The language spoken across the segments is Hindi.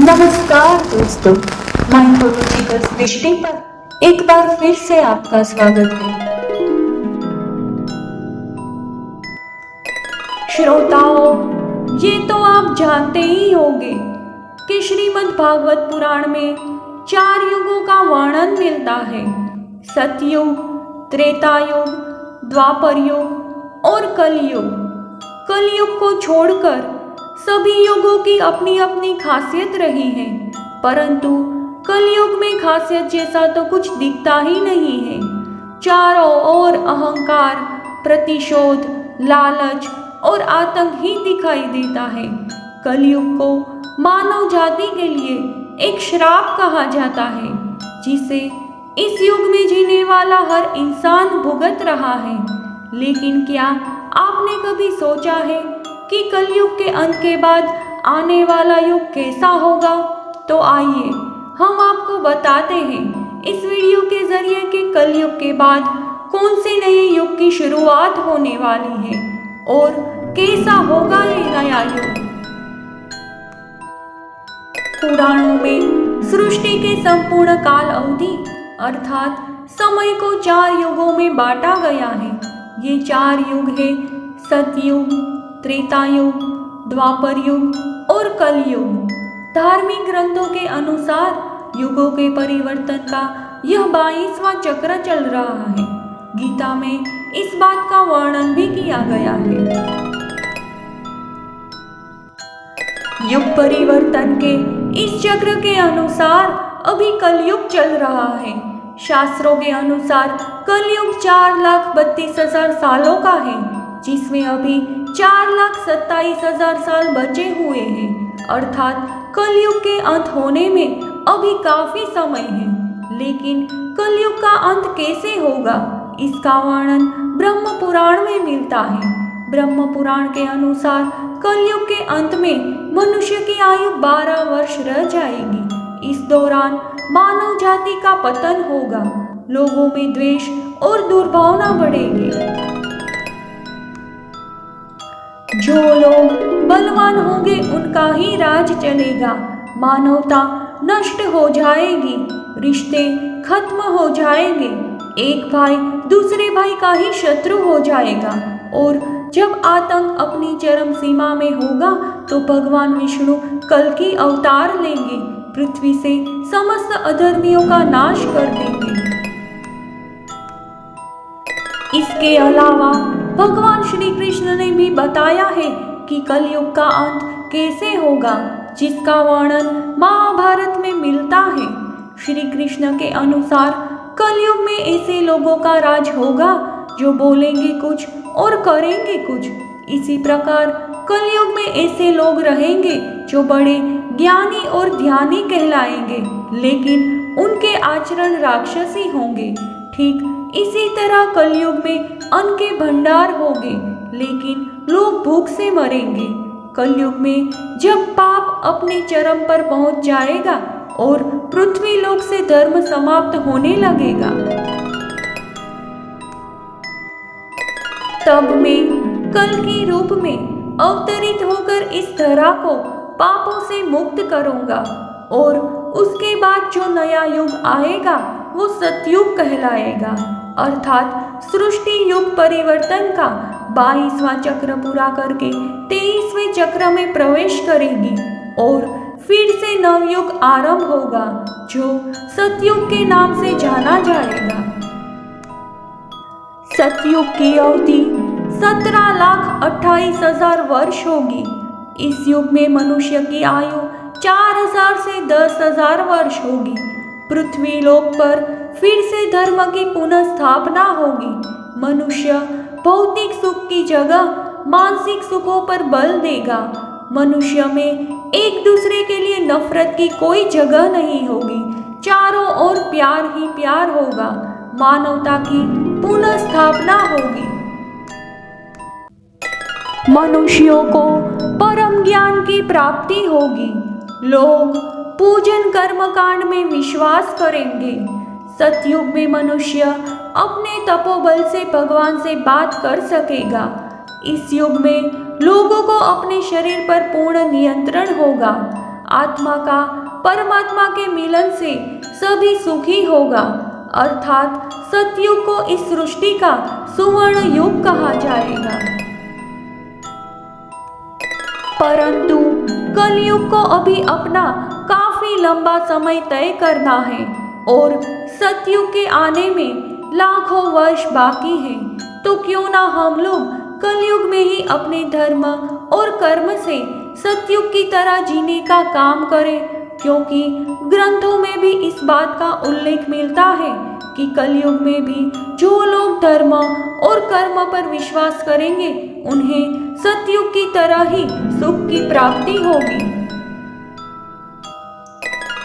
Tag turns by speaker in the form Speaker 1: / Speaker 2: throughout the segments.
Speaker 1: नमस्कार दोस्तों, माइथोलॉजिकल दृष्टि पर एक बार फिर से आपका स्वागत है। श्रोताओं, ये तो आप जानते ही होंगे कि श्रीमद् भागवत पुराण में 4 युगों का वर्णन मिलता है। सतयुग, त्रेता युग, द्वापर युग और कलयुग। कलयुग को छोड़कर सभी युगों की अपनी अपनी खासियत रही है, परंतु कलयुग में खासियत जैसा तो कुछ दिखता ही नहीं है। चारों ओर अहंकार, प्रतिशोध, लालच और आतंक ही दिखाई देता है। कलयुग को मानव जाति के लिए एक श्राप कहा जाता है, जिसे इस युग में जीने वाला हर इंसान भुगत रहा है। लेकिन क्या आपने कभी सोचा है कि कलयुग के अंत के बाद आने वाला युग कैसा होगा? तो आइए हम आपको बताते हैं इस वीडियो के जरिए कि कलयुग के बाद कौन से नए युग की शुरुआत होने वाली है और कैसा होगा ये नया युग। पुराणों में सृष्टि के संपूर्ण काल अवधि अर्थात समय को 4 युगों में बांटा गया है। ये 4 युग है सतयुग, त्रेता युग, द्वापर युग और कलयुग। धार्मिक ग्रंथों के अनुसार युगों के परिवर्तन का यह 22वां चक्र चल रहा है। गीता में इस बात का वर्णन भी किया गया है। युग परिवर्तन के इस चक्र के अनुसार अभी कलयुग चल रहा है। शास्त्रों के अनुसार कलयुग 4,32,000 सालों का है, जिसमें अभी 4,27,000 साल बचे हुए हैं। अर्थात कलयुग के अंत होने में अभी काफी समय है। लेकिन कलयुग का अंत कैसे होगा, इसका वर्णन ब्रह्म पुराण में मिलता है। ब्रह्म पुराण के अनुसार कलयुग के अंत में मनुष्य की आयु 12 वर्ष रह जाएगी। इस दौरान मानव जाति का पतन होगा, लोगों में द्वेष और दुर्भावना बढ़ेगी। जो लोग बलवान होंगे उनका ही राज चलेगा। मानवता नष्ट हो जाएगी, रिश्ते खत्म हो जाएंगे, एक भाई दूसरे भाई का ही शत्रु हो जाएगा। और जब आतंक अपनी चरम सीमा में होगा तो भगवान विष्णु कल्कि अवतार लेंगे, पृथ्वी से समस्त अधर्मियों का नाश कर देंगे। इसके अलावा भगवान श्री कृष्ण ने भी बताया है कि कलयुग का अंत कैसे होगा, जिसका वर्णन महाभारत में मिलता है। श्री कृष्ण के अनुसार कलयुग में ऐसे लोगों का राज होगा जो बोलेंगे कुछ और करेंगे कुछ। इसी प्रकार कलयुग में ऐसे लोग रहेंगे जो बड़े ज्ञानी और ध्यानी कहलाएंगे, लेकिन उनके आचरण राक्षसी होंगे। ठीक इसी तरह कलयुग में अन्न के भंडार होंगे, लेकिन लोग भूख से मरेंगे। कलयुग में जब पाप अपने चरम पर पहुंच जाएगा और पृथ्वी लोक से धर्म समाप्त होने लगेगा, तब मैं कल्कि रूप में अवतरित होकर इस धरा को पापों से मुक्त करूंगा और उसके बाद जो नया युग आएगा वो सतयुग कहलाएगा। अर्थात सृष्टि युग परिवर्तन का 22वां चक्र पूरा करके 23वें चक्र में प्रवेश करेगी और फिर से नवयुग आरंभ होगा, जो सतयुग के नाम से जाना जाएगा। सतयुग की अवधि 17,28,000 वर्ष होगी। इस युग में मनुष्य की आयु 4,000 से 10,000 वर्ष होगी। पृथ्वी लोक पर फिर से धर्म की पुनः स्थापना होगी। मनुष्य भौतिक सुख की जगह मानसिक सुखों पर बल देगा। मनुष्य में एक दूसरे के लिए नफरत की कोई जगह नहीं होगी, चारों ओर प्यार ही प्यार होगा। मानवता की पुनः स्थापना होगी। मनुष्यों को परम ज्ञान की प्राप्ति होगी। लोग पूजन कर्मकांड में विश्वास करेंगे। सतयुग में मनुष्य अपने तपोबल से भगवान से बात कर सकेगा। इस युग में लोगों को अपने शरीर पर पूर्ण नियंत्रण होगा। आत्मा का परमात्मा के मिलन से सभी सुखी होगा, अर्थात सतयुग को इस सृष्टि का सुवर्ण युग कहा जाएगा। परंतु कलयुग को अभी अपना काफी लंबा समय तय करना है और सतयुग के आने में लाखों वर्ष बाकी है। तो क्यों ना हम लोग कलयुग में ही अपने धर्म और कर्म से सतयुग की तरह जीने का काम करें, क्योंकि ग्रंथों में भी इस बात का उल्लेख मिलता है कि कलयुग में भी जो लोग धर्म और कर्म पर विश्वास करेंगे उन्हें सतयुग की तरह ही सुख की प्राप्ति होगी।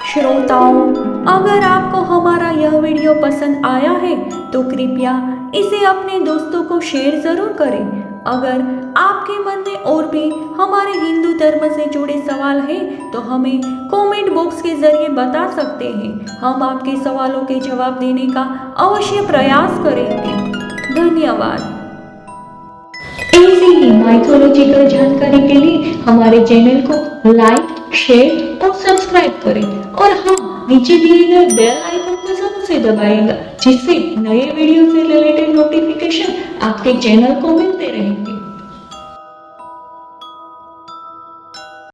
Speaker 1: श्रोताओं, अगर आपको हमारा यह वीडियो पसंद आया है तो कृपया इसे अपने दोस्तों को शेयर जरूर करें। अगर आपके मन में और भी हमारे हिंदू धर्म से जुड़े सवाल हैं तो हमें कमेंट बॉक्स के जरिए बता सकते हैं। हम आपके सवालों के जवाब देने का अवश्य प्रयास करेंगे। धन्यवाद। ऐसी ही माइथोलॉजिकल जानकारी के लिए हमारे चैनल को लाइक, शेयर और सब्सक्राइब करें और हाँ, नीचे दिए गए बेल आइकन को जरूर से दबाइएगा, जिससे नए वीडियो से रिलेटेड नोटिफिकेशन आपके चैनल को मिलते रहे।